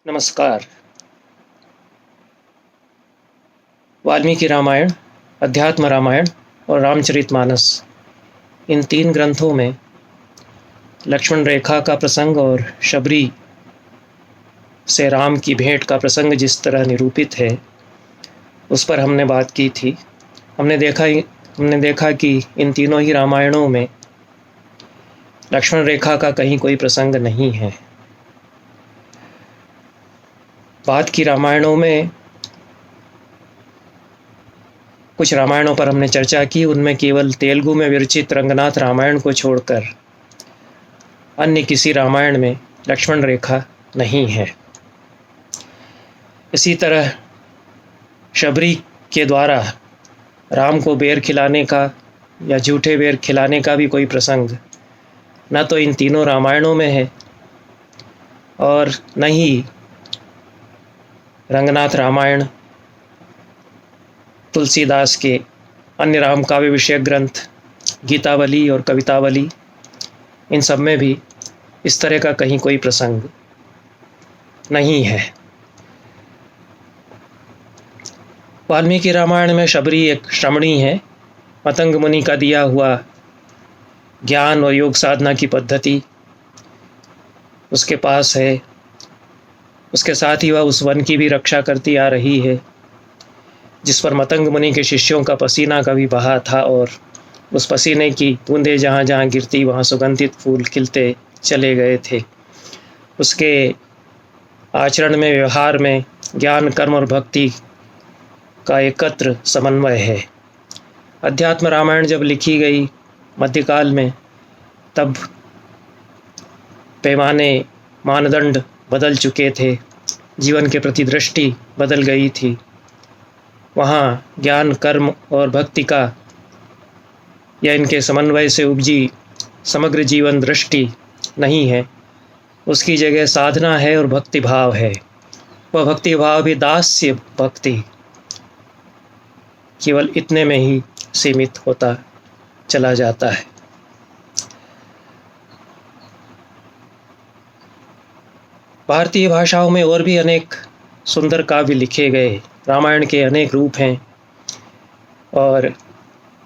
नमस्कार। वाल्मीकि रामायण, अध्यात्म रामायण और रामचरितमानस, इन तीन ग्रंथों में लक्ष्मण रेखा का प्रसंग और शबरी से राम की भेंट का प्रसंग जिस तरह निरूपित है, उस पर हमने बात की थी। हमने देखा कि इन तीनों ही रामायणों में लक्ष्मण रेखा का कहीं कोई प्रसंग नहीं है। बाद की रामायणों में कुछ रामायणों पर हमने चर्चा की, उनमें केवल तेलुगु में विरचित रंगनाथ रामायण को छोड़कर अन्य किसी रामायण में लक्ष्मण रेखा नहीं है। इसी तरह शबरी के द्वारा राम को बेर खिलाने का या झूठे बेर खिलाने का भी कोई प्रसंग न तो इन तीनों रामायणों में है और न ही रंगनाथ रामायण, तुलसीदास के अन्य राम काव्य विषयक ग्रंथ गीतावली और कवितावली, इन सब में भी इस तरह का कहीं कोई प्रसंग नहीं है। वाल्मीकि रामायण में शबरी एक श्रमणी है। मतंग मुनि का दिया हुआ ज्ञान और योग साधना की पद्धति उसके पास है। उसके साथ ही वह उस वन की भी रक्षा करती आ रही है जिस पर मतंग मुनि के शिष्यों का पसीना कभी बहा था, और उस पसीने की बूंदें जहाँ जहाँ गिरती वहाँ सुगंधित फूल खिलते चले गए थे। उसके आचरण में, व्यवहार में ज्ञान, कर्म और भक्ति का एकत्र समन्वय है। अध्यात्म रामायण जब लिखी गई मध्यकाल में, तब पैमाने, मानदंड बदल चुके थे, जीवन के प्रति दृष्टि बदल गई थी। वहाँ ज्ञान, कर्म और भक्ति का या इनके समन्वय से उपजी समग्र जीवन दृष्टि नहीं है। उसकी जगह साधना है और भक्ति भाव है। वह भक्ति भाव भी दास्य भक्ति केवल इतने में ही सीमित होता चला जाता है। भारतीय भाषाओं में और भी अनेक सुंदर काव्य लिखे गए। रामायण के अनेक रूप हैं और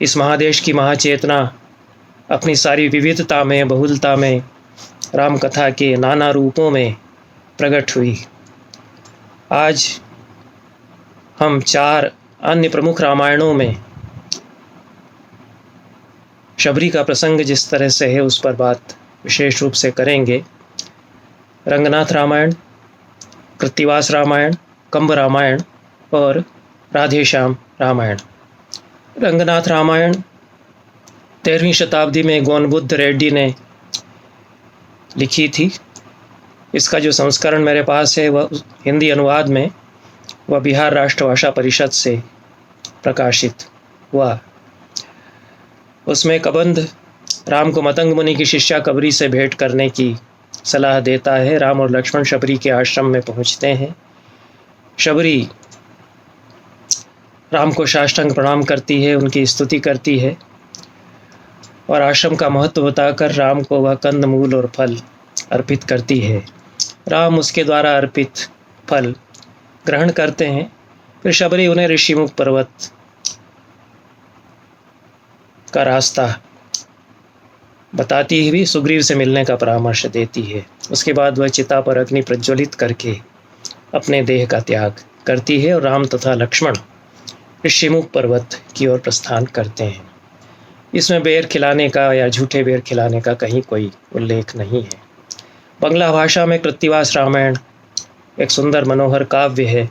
इस महादेश की महाचेतना अपनी सारी विविधता में, बहुलता में राम कथा के नाना रूपों में प्रकट हुई। आज हम 4 अन्य प्रमुख रामायणों में शबरी का प्रसंग जिस तरह से है उस पर बात विशेष रूप से करेंगे। रंगनाथ रामायण, कृत्तिवास रामायण, कंब रामायण और राधेश्याम रामायण। रंगनाथ रामायण 13वीं शताब्दी में गोनबुद्ध रेड्डी ने लिखी थी। इसका जो संस्करण मेरे पास है वह हिंदी अनुवाद में वह बिहार राष्ट्र भाषा परिषद से प्रकाशित हुआ। उसमें कबंध राम को मतंग मुनि की शिष्या कबरी से भेंट करने की सलाह देता है। राम और लक्ष्मण शबरी के आश्रम में पहुंचते हैं। शबरी राम को साष्टांग प्रणाम करती है, उनकी स्तुति करती है और आश्रम का महत्व बताकर राम को वह कंद मूल और फल अर्पित करती है। राम उसके द्वारा अर्पित फल ग्रहण करते हैं। फिर शबरी उन्हें ऋषिमुख पर्वत का रास्ता बताती हुई सुग्रीव से मिलने का परामर्श देती है। उसके बाद वह चिता पर अग्नि प्रज्वलित करके अपने देह का त्याग करती है और राम तथा लक्ष्मण ऋषिमुख पर्वत की ओर प्रस्थान करते हैं। इसमें बेर खिलाने का या झूठे बेर खिलाने का कहीं कोई उल्लेख नहीं है। बंगला भाषा में कृत्तिवास रामायण एक सुंदर मनोहर काव्य है।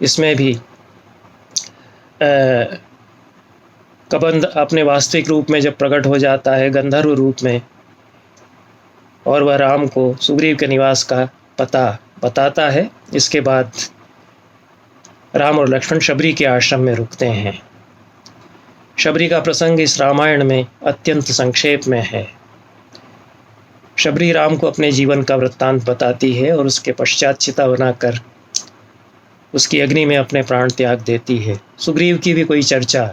इसमें भी कबंध अपने वास्तविक रूप में जब प्रकट हो जाता है, गंधर्व रूप में, और वह राम को सुग्रीव के निवास का पता बताता है। इसके बाद राम और लक्ष्मण शबरी के आश्रम में रुकते हैं। शबरी का प्रसंग इस रामायण में अत्यंत संक्षेप में है। शबरी राम को अपने जीवन का वृत्तांत बताती है और उसके पश्चात चिता बनाकर उसकी अग्नि में अपने प्राण त्याग देती है। सुग्रीव की भी कोई चर्चा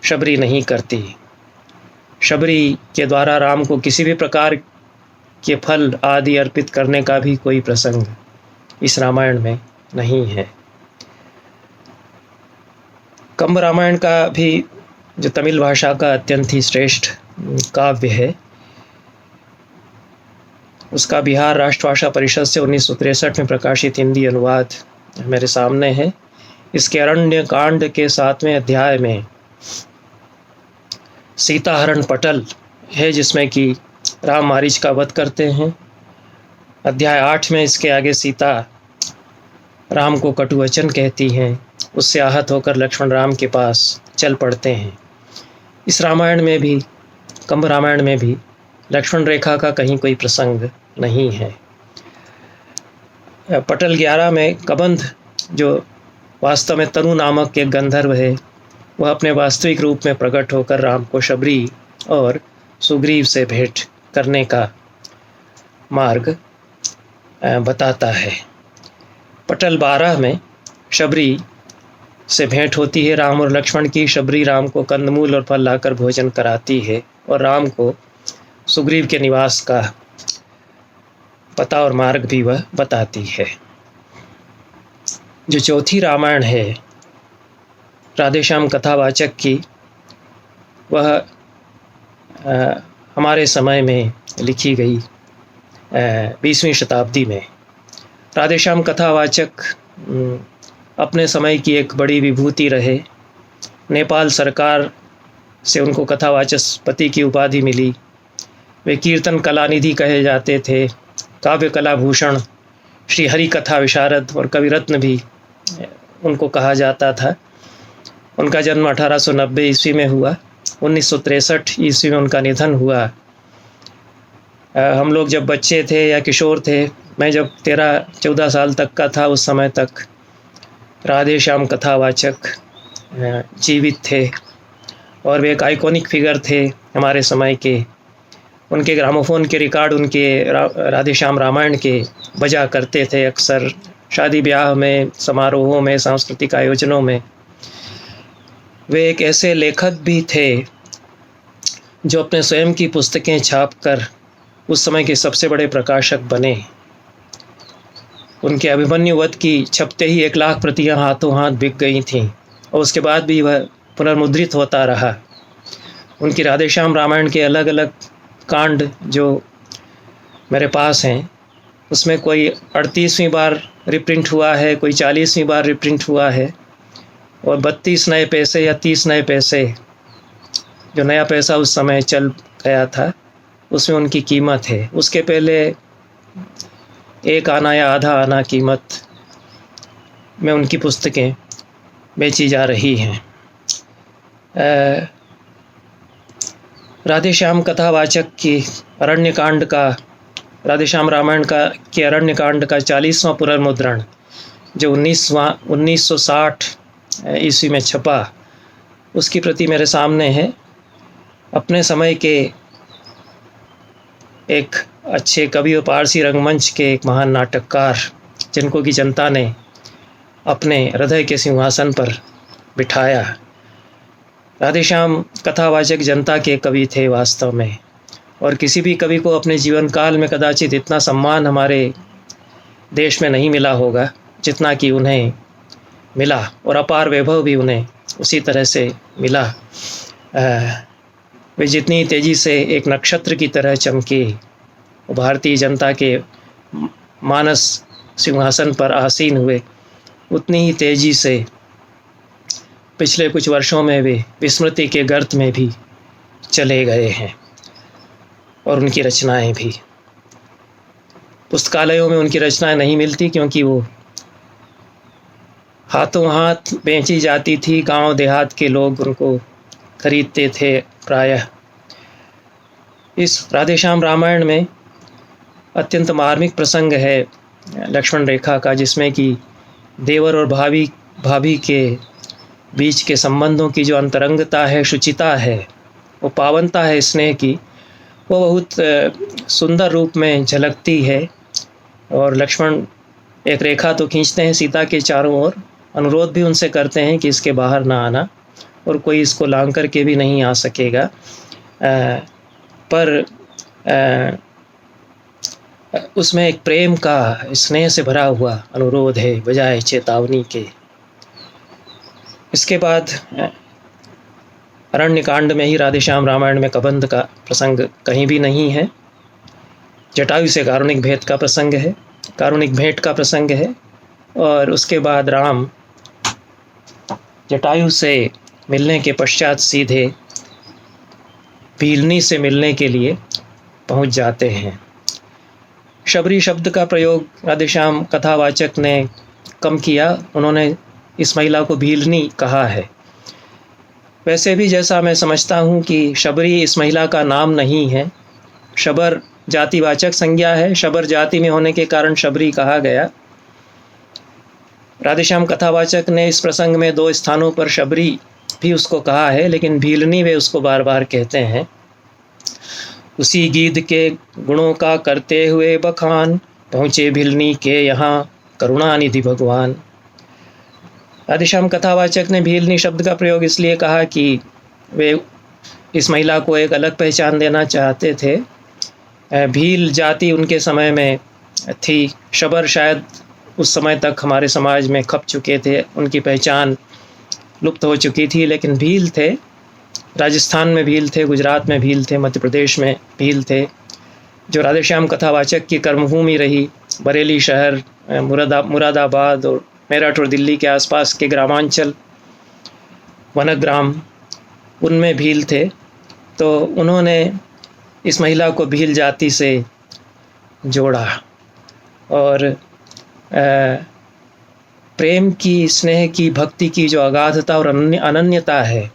शबरी नहीं करती। शबरी के द्वारा राम को किसी भी प्रकार के फल आदि अर्पित करने का भी कोई प्रसंग इस रामायण में नहीं है। कंब रामायण का भी जो तमिल भाषा का अत्यंत ही श्रेष्ठ काव्य है, उसका बिहार राष्ट्रभाषा परिषद से 1963 में प्रकाशित हिंदी अनुवाद मेरे सामने है। इसके अरण्य कांड के 7वें अध्याय में सीताहरण पटल है, जिसमें कि राम मारीच का वध करते हैं। अध्याय 8 में इसके आगे सीता राम को कटु वचन कहती हैं। उससे आहत होकर लक्ष्मण राम के पास चल पड़ते हैं। इस रामायण में भी, कंब रामायण में भी लक्ष्मण रेखा का कहीं कोई प्रसंग नहीं है। पटल 11 में कबंध, जो वास्तव में तनु नामक एक गंधर्व है, वह अपने वास्तविक रूप में प्रकट होकर राम को शबरी और सुग्रीव से भेंट करने का मार्ग बताता है। पटल 12 में शबरी से भेंट होती है राम और लक्ष्मण की। शबरी राम को कंदमूल और फल लाकर भोजन कराती है और राम को सुग्रीव के निवास का पता और मार्ग भी वह बताती है। जो चौथी रामायण है राधेश्याम कथावाचक की, वह हमारे समय में लिखी गई 20वीं शताब्दी में। राधेश्याम कथावाचक अपने समय की एक बड़ी विभूति रहे। नेपाल सरकार से उनको कथावाचस्पति की उपाधि मिली। वे कीर्तन कलानिधि कहे जाते थे, काव्य कला भूषण, श्री हरि कथा विशारद और कवि रत्न भी उनको कहा जाता था। उनका जन्म 1890 ईस्वी में हुआ। 1963 ईस्वी में उनका निधन हुआ। हम लोग जब बच्चे थे या किशोर थे, मैं जब 13-14 साल तक का था, उस समय तक राधेश्याम कथावाचक जीवित थे और वे एक आइकॉनिक फिगर थे हमारे समय के। उनके ग्रामोफोन के रिकॉर्ड उनके राधेश्याम रामायण के बजा करते थे अक्सर शादी ब्याह में, समारोहों में, सांस्कृतिक आयोजनों में। वे एक ऐसे लेखक भी थे जो अपने स्वयं की पुस्तकें छापकर उस समय के सबसे बड़े प्रकाशक बने। उनके अभिमन्यु वध की छपते ही 1 लाख प्रतियां हाथों हाथ बिक गई थीं और उसके बाद भी वह पुनर्मुद्रित होता रहा। उनकी राधेश्याम रामायण के अलग अलग कांड जो मेरे पास हैं, उसमें कोई 38वीं बार रिप्रिंट हुआ है, कोई 40वीं बार रिप्रिंट हुआ है और 32 नए पैसे या 30 नए पैसे, जो नया पैसा उस समय चल गया था, उसमें उनकी कीमत है। उसके पहले 1 आना या आधा आना कीमत में उनकी पुस्तकें बेची जा रही हैं। राधेश्याम कथावाचक की अरण्यकांड का, राधेश्याम रामायण का के अरण्यकांड का 40वां पुनर्मुद्रण जो 1960 ईस्वी में छपा, उसकी प्रति मेरे सामने है। अपने समय के एक अच्छे कवि और पारसी रंगमंच के एक महान नाटककार, जिनको की जनता ने अपने हृदय के सिंहासन पर बिठाया। राधेश्याम कथावाचक जनता के कवि थे वास्तव में, और किसी भी कवि को अपने जीवन काल में कदाचित इतना सम्मान हमारे देश में नहीं मिला होगा जितना कि उन्हें मिला, और अपार वैभव भी उन्हें उसी तरह से मिला। वे जितनी तेज़ी से एक नक्षत्र की तरह चमके, भारतीय जनता के मानस सिंहासन पर आसीन हुए, उतनी ही तेज़ी से पिछले कुछ वर्षों में वे विस्मृति के गर्त में भी चले गए हैं, और उनकी रचनाएं भी। पुस्तकालयों में उनकी रचनाएं नहीं मिलती क्योंकि वो हाथों हाथ बेची जाती थी। गांव देहात के लोग उनको खरीदते थे प्रायः। इस राधेश्याम रामायण में अत्यंत मार्मिक प्रसंग है लक्ष्मण रेखा का, जिसमें कि देवर और भाभी के बीच के संबंधों की जो अंतरंगता है, शुचिता है, वो पावनता है स्नेह की, वो बहुत सुंदर रूप में झलकती है। और लक्ष्मण एक रेखा तो खींचते हैं सीता के चारों ओर, अनुरोध भी उनसे करते हैं कि इसके बाहर ना आना और कोई इसको लांघ कर के भी नहीं आ सकेगा। पर उसमें एक प्रेम का, स्नेह से भरा हुआ अनुरोध है बजाय चेतावनी के। इसके बाद अरण्यकांड में ही राधेश्याम रामायण में कबंध का प्रसंग कहीं भी नहीं है। जटायु से कारुणिक भेंट का प्रसंग है, कारुणिक भेंट का प्रसंग है। और उसके बाद राम जटायु से मिलने के पश्चात सीधे भीलनी से मिलने के लिए पहुंच जाते हैं। शबरी शब्द का प्रयोग राधेश्याम कथावाचक ने कम किया, उन्होंने इस महिला को भीलनी कहा है। वैसे भी जैसा मैं समझता हूँ कि शबरी इस महिला का नाम नहीं है, शबर जातिवाचक संज्ञा है। शबर जाति में होने के कारण शबरी कहा गया। राधेश्याम कथावाचक ने इस प्रसंग में 2 स्थानों पर शबरी भी उसको कहा है, लेकिन भीलनी वे उसको बार बार कहते हैं। उसी गीध के गुणों का करते हुए बखान, पहुँचे भीलनी के यहाँ करुणानिधि भगवान। राधेश्याम कथावाचक ने भीलनी शब्द का प्रयोग इसलिए कहा कि वे इस महिला को एक अलग पहचान देना चाहते थे। भील जाति उनके समय में थी, शबर शायद उस समय तक हमारे समाज में खप चुके थे, उनकी पहचान लुप्त हो चुकी थी। लेकिन भील थे, राजस्थान में भील थे, गुजरात में भील थे, मध्य प्रदेश में भील थे, जो राधेश्याम कथावाचक की कर्मभूमि रही। बरेली शहर, मुरादाबाद और मेरठ और दिल्ली के आसपास के ग्रामांचल, वनग्राम, उनमें भील थे। तो उन्होंने इस महिला को भील जाति से जोड़ा और प्रेम की, स्नेह की, भक्ति की जो अगाधता और अनन्यता है,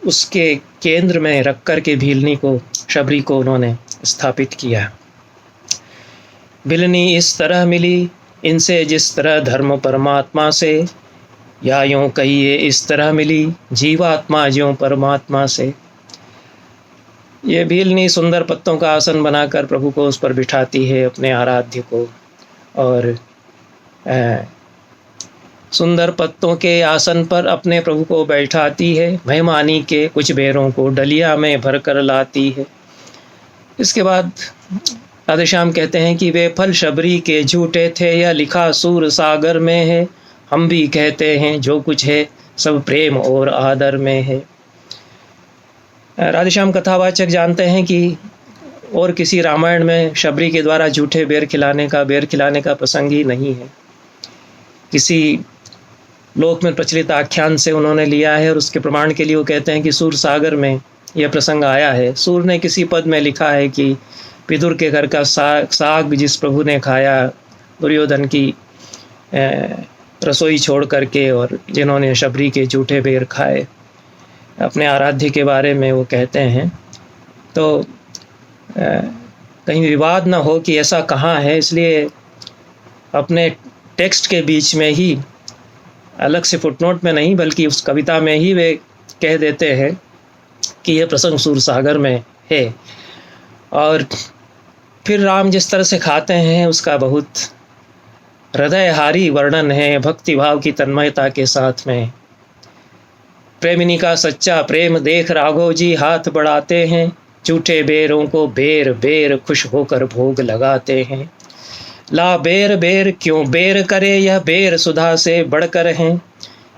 उसके केंद्र में रख कर के भीलनी को, शबरी को उन्होंने स्थापित किया। भीलनी इस तरह मिली इनसे जिस तरह धर्म परमात्मा से, या यूँ कहिए इस तरह मिली जीवात्मा ज्यों परमात्मा से। ये भीलनी सुंदर पत्तों का आसन बनाकर प्रभु को उस पर बिठाती है, अपने आराध्य को, और सुंदर पत्तों के आसन पर अपने प्रभु को बैठाती है। मेहमानी के कुछ बेरों को डलिया में भर कर लाती है। इसके बाद राधेश्याम कहते हैं कि वे फल शबरी के झूठे थे, यह लिखा सूर सागर में है। हम भी कहते हैं जो कुछ है सब प्रेम और आदर में है। राधेश्याम कथावाचक जानते हैं कि और किसी रामायण में शबरी के द्वारा झूठे बेर खिलाने का प्रसंग ही नहीं है। किसी लोक में प्रचलित आख्यान से उन्होंने लिया है और उसके प्रमाण के लिए वो कहते हैं कि सूर सागर में यह प्रसंग आया है। सूर ने किसी पद में लिखा है कि विदुर के घर का साग जिस प्रभु ने खाया, दुर्योधन की रसोई छोड़ करके, और जिन्होंने शबरी के झूठे बेर खाए, अपने आराध्य के बारे में वो कहते हैं। तो कहीं विवाद न हो कि ऐसा कहाँ है, इसलिए अपने टेक्स्ट के बीच में ही, अलग से फुटनोट में नहीं बल्कि उस कविता में ही वे कह देते हैं कि यह प्रसंग सूरसागर में है। और फिर राम जिस तरह से खाते हैं उसका बहुत हृदयहारी वर्णन है, भक्ति भाव की तन्मयता के साथ में। प्रेमिनी का सच्चा प्रेम देख राघव जी हाथ बढ़ाते हैं, झूठे बेरों को बेर बेर खुश होकर भोग लगाते हैं। ला बेर बेर क्यों बेर करे, यह बेर सुधा से बढ़कर हैं।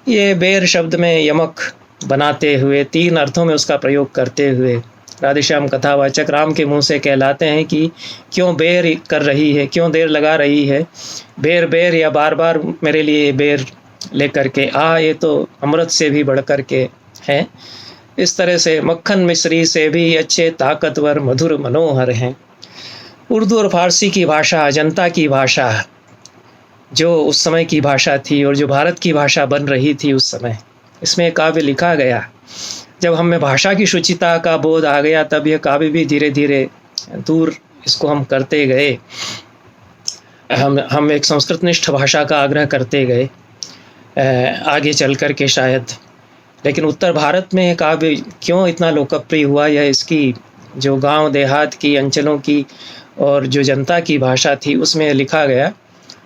ये बेर शब्द में यमक बनाते हुए 3 अर्थों में उसका प्रयोग करते हुए राधेश्याम कथावाचक राम के मुंह से कहलाते हैं कि क्यों बेर कर रही है, क्यों देर लगा रही है, बेर बेर या बार बार मेरे लिए बेर लेकर के आ, ये तो अमृत से भी बढ़ कर के हैं। इस तरह से मक्खन मिश्री से भी अच्छे ताकतवर मधुर मनोहर हैं। उर्दू और फारसी की भाषा, जनता की भाषा, जो उस समय की भाषा थी और जो भारत की भाषा बन रही थी उस समय, इसमें काव्य लिखा गया। जब हमें भाषा की शुचिता का बोध आ गया तब यह काव्य भी धीरे धीरे दूर इसको हम करते गए। हम एक संस्कृतनिष्ठ भाषा का आग्रह करते गए आगे चल कर के शायद। लेकिन उत्तर भारत में काव्य क्यों इतना लोकप्रिय हुआ, यह इसकी जो गांव देहात की, अंचलों की और जो जनता की भाषा थी उसमें लिखा गया।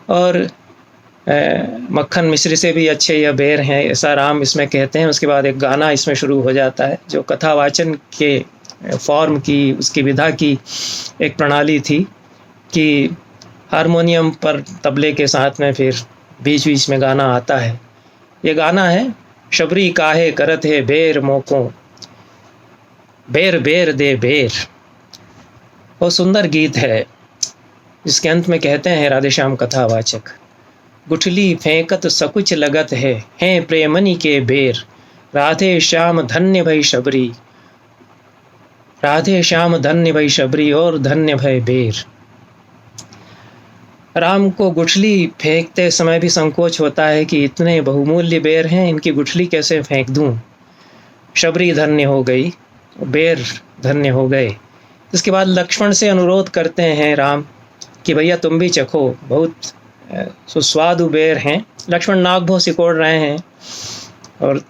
और मक्खन मिश्री से भी अच्छे यह बेर हैं, ऐसा राम इसमें कहते हैं। उसके बाद एक गाना इसमें शुरू हो जाता है जो कथावाचन के फॉर्म की, उसकी विधा की एक प्रणाली थी कि हारमोनियम पर तबले के साथ में फिर बीच बीच में गाना आता है। ये गाना है, शबरी काहे करत है बेर मोको, बेर बेर दे बेर। बहुत सुंदर गीत है, जिसके अंत में कहते हैं राधेश्याम कथावाचक, गुठली फेंकत सकुच लगत है प्रेमनी के बेर, राधे श्याम धन्य भई शबरी, राधे श्याम धन्य भई शबरी और धन्य भय बेर। राम को गुठली फेंकते समय भी संकोच होता है कि इतने बहुमूल्य बेर हैं, इनकी गुठली कैसे फेंक दूं। शबरी धन्य हो गई, बेर धन्य हो गए। इसके बाद लक्ष्मण से अनुरोध करते हैं राम कि भैया तुम भी चखो, बहुत सुस्वादु बेर हैं। लक्ष्मण नाक भों सिकोड़ रहे हैं और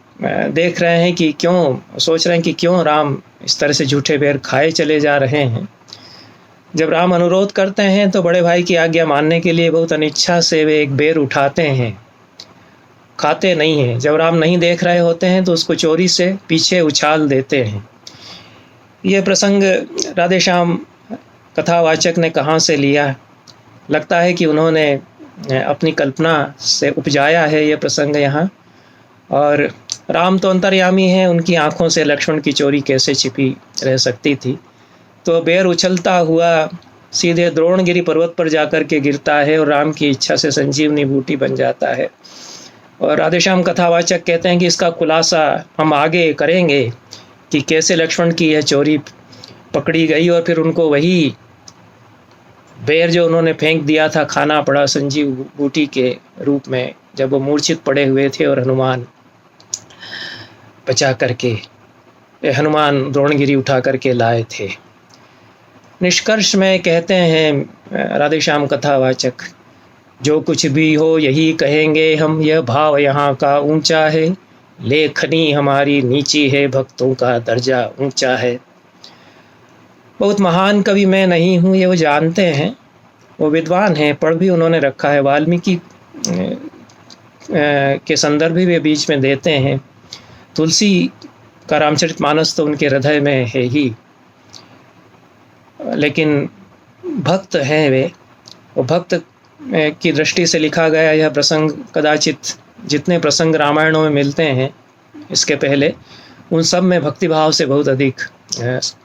देख रहे हैं कि सोच रहे हैं कि क्यों राम इस तरह से झूठे बेर खाए चले जा रहे हैं। जब राम अनुरोध करते हैं तो बड़े भाई की आज्ञा मानने के लिए बहुत अनिच्छा से वे एक बेर उठाते हैं, खाते नहीं हैं। जब राम नहीं देख रहे होते हैं तो उसको चोरी से पीछे उछाल देते हैं। ये प्रसंग राधेश्याम कथावाचक ने कहाँ से लिया? लगता है कि उन्होंने अपनी कल्पना से उपजाया है ये प्रसंग यहाँ। और राम तो अंतर्यामी हैं, उनकी आँखों से लक्ष्मण की चोरी कैसे छिपी रह सकती थी। तो बेर उछलता हुआ सीधे द्रोणगिरी पर्वत पर जाकर के गिरता है और राम की इच्छा से संजीवनी बूटी बन जाता है। और राधेश्याम कथावाचक कहते हैं कि इसका खुलासा हम आगे करेंगे कि कैसे लक्ष्मण की यह चोरी पकड़ी गई और फिर उनको वही बेर जो उन्होंने फेंक दिया था खाना पड़ा संजीव बूटी के रूप में, जब वो मूर्छित पड़े हुए थे और हनुमान बचा करके, हनुमान द्रोणगिरी उठा करके लाए थे। निष्कर्ष में कहते हैं राधेश्याम कथावाचक, जो कुछ भी हो यही कहेंगे हम, यह भाव यहाँ का ऊंचा है, लेखनी हमारी नीची है, भक्तों का दर्जा ऊंचा है। बहुत महान कवि मैं नहीं हूँ, ये वो जानते हैं, वो विद्वान हैं, पढ़ भी उन्होंने रखा है। वाल्मीकि के संदर्भ भी वे बीच में देते हैं। तुलसी का रामचरितमानस तो उनके हृदय में है ही, लेकिन भक्त हैं वे। वो भक्त की दृष्टि से लिखा गया यह प्रसंग कदाचित जितने प्रसंग रामायणों में मिलते हैं इसके पहले, उन सब में भक्तिभाव से बहुत अधिक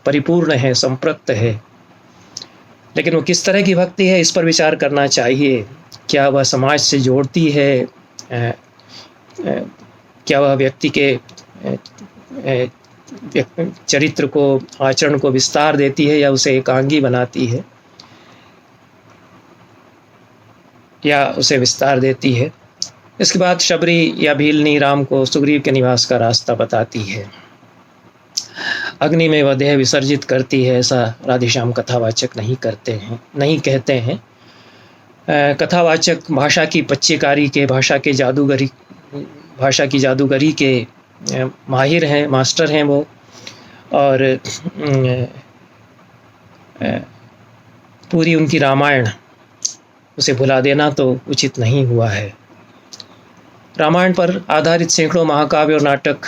परिपूर्ण है, संपृक्त है। लेकिन वो किस तरह की भक्ति है, इस पर विचार करना चाहिए। क्या वह समाज से जोड़ती है? क्या वह व्यक्ति के चरित्र को, आचरण को विस्तार देती है, या उसे एकांगी बनाती है, या उसे विस्तार देती है? इसके बाद शबरी या भीलनी राम को सुग्रीव के निवास का रास्ता बताती है। अग्नि में वह देह विसर्जित करती है, ऐसा राधेश्याम कथावाचक नहीं कहते हैं। कथावाचक भाषा की पच्चीकारी के, भाषा की जादूगरी के माहिर हैं, मास्टर हैं वो। और पूरी उनकी रामायण उसे भुला देना तो उचित नहीं हुआ है। रामायण पर आधारित सैकड़ों महाकाव्य और नाटक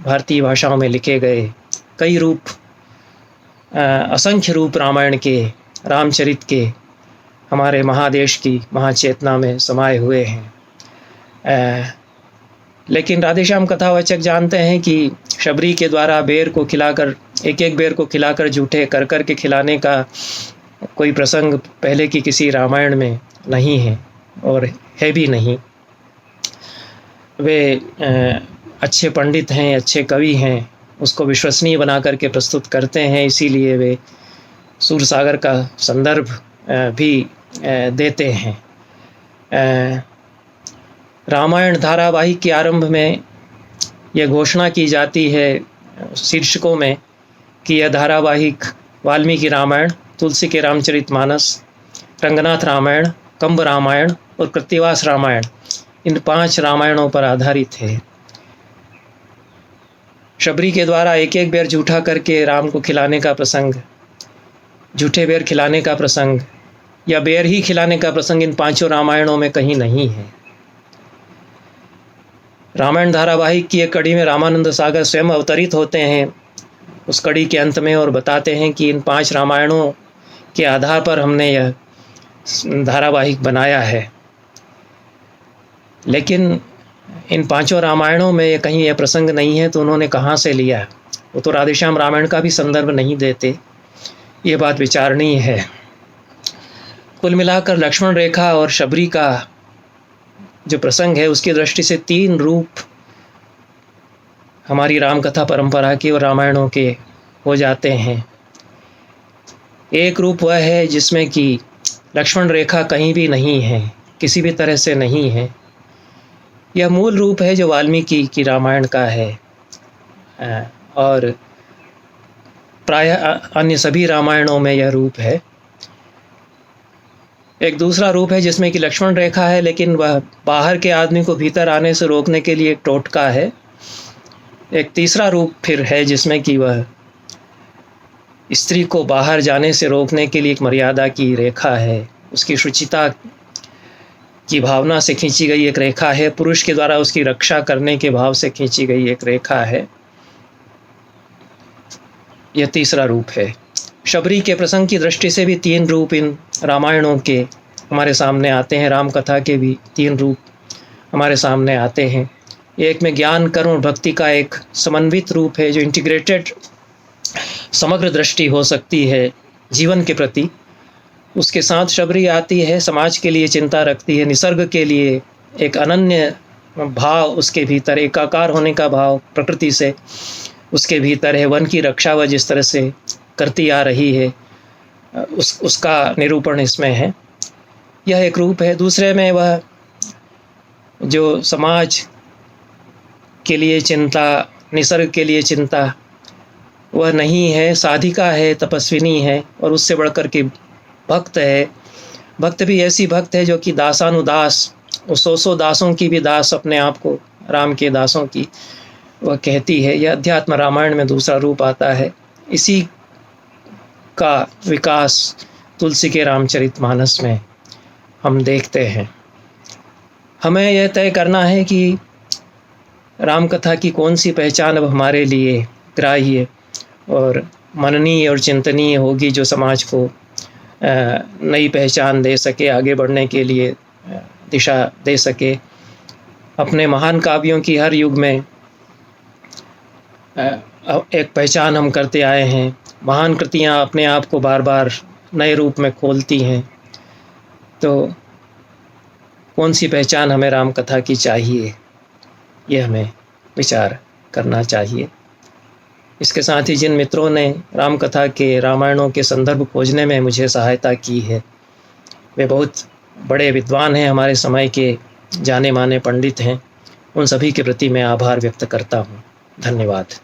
भारतीय भाषाओं में लिखे गए। कई रूप, असंख्य रूप रामायण के, रामचरित के हमारे महादेश की महाचेतना में समाये हुए हैं। लेकिन राधेश्याम कथावाचक जानते हैं कि शबरी के द्वारा बेर को खिलाकर, एक एक बेर को खिलाकर झूठे कर कर के खिलाने का कोई प्रसंग पहले की किसी रामायण में नहीं है और है भी नहीं। वे अच्छे पंडित हैं, अच्छे कवि हैं, उसको विश्वसनीय बना करके प्रस्तुत करते हैं, इसीलिए वे सूरसागर का संदर्भ भी देते हैं। रामायण धारावाहिक के आरंभ में यह घोषणा की जाती है शीर्षकों में कि यह धारावाहिक वाल्मीकि रामायण, तुलसी के रामचरितमानस, रंगनाथ रामायण, कंब रामायण और कृत्तिवास रामायण, इन 5 रामायणों पर आधारित है। शबरी के द्वारा एक एक बेर झूठा करके राम को खिलाने का प्रसंग, झूठे बेर खिलाने का प्रसंग या बेर ही खिलाने का प्रसंग इन 5 रामायणों में कहीं नहीं है। रामायण धारावाहिक की एक कड़ी में रामानंद सागर स्वयं अवतरित होते हैं उस कड़ी के अंत में और बताते हैं कि इन 5 रामायणों के आधार पर हमने यह धारावाहिक बनाया है। लेकिन इन 5 रामायणों में कहीं यह प्रसंग नहीं है, तो उन्होंने कहाँ से लिया? वो तो राधेश्याम रामायण का भी संदर्भ नहीं देते। ये बात विचारणीय है। कुल मिलाकर लक्ष्मण रेखा और शबरी का जो प्रसंग है, उसकी दृष्टि से 3 रूप हमारी राम कथा परंपरा के और रामायणों के हो जाते हैं। एक रूप वह है जिसमें कि लक्ष्मण रेखा कहीं भी नहीं है, किसी भी तरह से नहीं है। यह मूल रूप है जो वाल्मीकि की रामायण का है, और प्रायः अन्य सभी रामायणों में यह रूप है। एक दूसरा रूप है जिसमें कि लक्ष्मण रेखा है, लेकिन वह बाहर के आदमी को भीतर आने से रोकने के लिए एक टोटका है। एक तीसरा रूप फिर है जिसमें कि वह स्त्री को बाहर जाने से रोकने के लिए एक मर्यादा की रेखा है, उसकी शुचिता की भावना से खींची गई एक रेखा है, पुरुष के द्वारा उसकी रक्षा करने के भाव से खींची गई एक रेखा है। यह तीसरा रूप है। शबरी के प्रसंग की दृष्टि से भी 3 रूप इन रामायणों के हमारे सामने आते हैं। राम कथा के भी 3 रूप हमारे सामने आते हैं। एक में ज्ञान, कर्म और भक्ति का एक समन्वित रूप है, जो इंटीग्रेटेड समग्र दृष्टि हो सकती है जीवन के प्रति। उसके साथ शबरी आती है, समाज के लिए चिंता रखती है, निसर्ग के लिए एक अनन्य भाव उसके भीतर, एकाकार होने का भाव प्रकृति से उसके भीतर है। वन की रक्षा वह जिस तरह से करती आ रही है, उसका निरूपण इसमें है। यह एक रूप है। दूसरे में वह जो समाज के लिए चिंता, निसर्ग के लिए चिंता, वह नहीं है, साधिका है, तपस्विनी है, और उससे बढ़कर के भक्त है। भक्त भी ऐसी भक्त है जो कि दासानुदास, उस 100 दासों की भी दास अपने आप को, राम के दासों की वह कहती है। यह अध्यात्म रामायण में दूसरा रूप आता है। इसी का विकास तुलसी के रामचरितमानस में हम देखते हैं। हमें यह तय करना है कि राम कथा की कौन सी पहचान अब हमारे लिए ग्राह्य और मननीय और चिंतनीय होगी, जो समाज को नई पहचान दे सके, आगे बढ़ने के लिए दिशा दे सके। अपने महान काव्यों की हर युग में एक पहचान हम करते आए हैं। महान कृतियाँ अपने आप को बार बार नए रूप में खोलती हैं। तो कौन सी पहचान हमें राम कथा की चाहिए, ये हमें विचार करना चाहिए। इसके साथ ही जिन मित्रों ने राम कथा के, रामायणों के संदर्भ खोजने में मुझे सहायता की है, वे बहुत बड़े विद्वान हैं, हमारे समय के जाने माने पंडित हैं। उन सभी के प्रति मैं आभार व्यक्त करता हूँ। धन्यवाद।